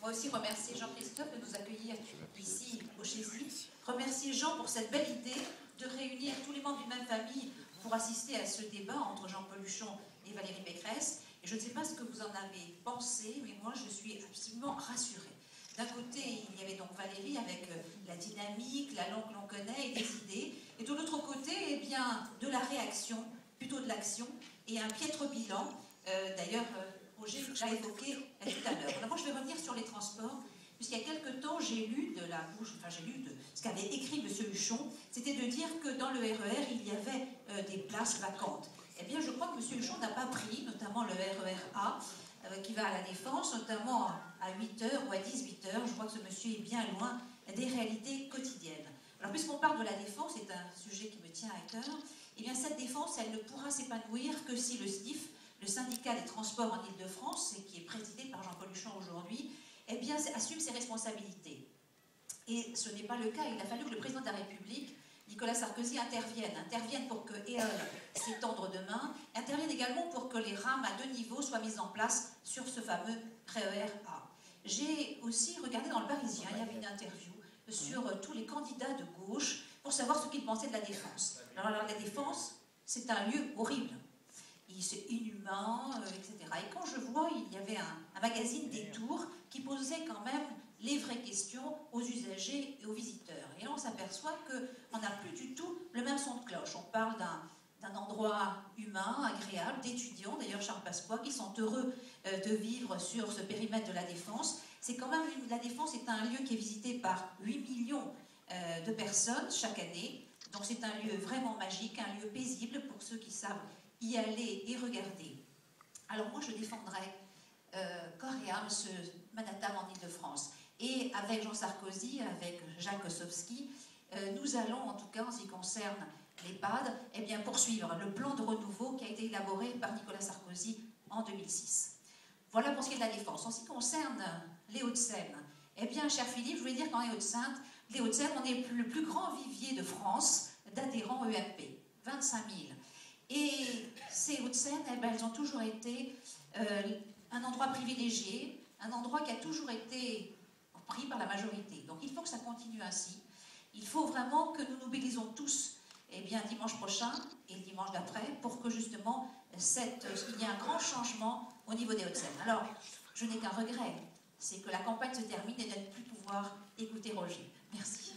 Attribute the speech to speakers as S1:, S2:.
S1: Moi aussi remercier Jean-Christophe de nous accueillir ici au Chézy. Remercier Jean pour cette belle idée de réunir tous les membres d'une même famille pour assister à ce débat entre Jean-Paul Huchon et Valérie Pécresse. Et je ne sais pas ce que vous en avez pensé, mais moi je suis absolument rassurée. D'un côté, il y avait donc Valérie avec la dynamique, la langue que l'on connaît et des idées. Et de l'autre côté, eh bien, de la réaction, plutôt de l'action, et un piètre bilan. D'ailleurs, Roger l'a évoqué tout à l'heure. Alors moi, je vais revenir sur les transports, puisqu'il y a quelque temps, j'ai lu de la bouche, enfin j'ai lu de ce qu'avait écrit M. Huchon, c'était de dire que dans le RER, il y avait des places vacantes. Eh bien, je crois que M. Huchon n'a pas pris, notamment le RER A, qui va à la Défense, notamment à 8h ou à 18h. Je crois que ce monsieur est bien loin des réalités quotidiennes. Alors, puisqu'on parle de la Défense, c'est un sujet qui me tient à cœur, eh bien, cette Défense, elle ne pourra s'épanouir que si le STIF, le syndicat des transports en Ile-de-France, qui est présidé par Jean-Paul Huchon aujourd'hui, eh bien, assume ses responsabilités. Et ce n'est pas le cas. Il a fallu que le président de la République, Nicolas Sarkozy, intervienne pour que EOL s'étendre demain, intervienne également pour que les rames à 2 niveaux soient mises en place sur ce fameux RER A. J'ai aussi regardé dans le Parisien, il y avait une interview sur tous les candidats de gauche pour savoir ce qu'ils pensaient de la Défense. Alors la Défense, c'est un lieu horrible. C'est inhumain, etc. Et quand je vois, il y avait un magazine Détour qui posait quand même les vraies questions aux usagers et aux visiteurs. Et là, on s'aperçoit qu'on n'a plus du tout le même son de cloche. On parle d'un endroit humain, agréable, d'étudiants, d'ailleurs Charles Pasqua, qui sont heureux de vivre sur ce périmètre de la Défense. C'est quand même, la Défense est un lieu qui est visité par 8 millions de personnes chaque année. Donc c'est un lieu vraiment magique, un lieu paisible pour ceux qui savent y aller et regarder. Alors moi, je défendrai corps et âme ce Manhattan en Ile-de-France. Et avec Jean Sarkozy, avec Jacques Ossowski, nous allons, en tout cas en ce qui concerne l'EHPAD, eh bien, poursuivre le plan de renouveau qui a été élaboré par Nicolas Sarkozy en 2006. Voilà pour ce qui est de la Défense. En ce qui concerne les Hauts-de-Seine, eh bien, cher Philippe, je voulais dire qu'en les Hauts-de-Seine, on est le plus grand vivier de France d'adhérents EMP, 25 000. Et ces Hauts-de-Seine, eh ben, elles ont toujours été un endroit privilégié, un endroit qui a toujours été pris par la majorité. Donc il faut que ça continue ainsi. Il faut vraiment que nous nous mobilisons tous, eh bien, dimanche prochain et le dimanche d'après, pour que justement il y ait un grand changement au niveau des Hauts-de-Seine. Alors, je n'ai qu'un regret, c'est que la campagne se termine et de ne plus pouvoir écouter Roger. Merci.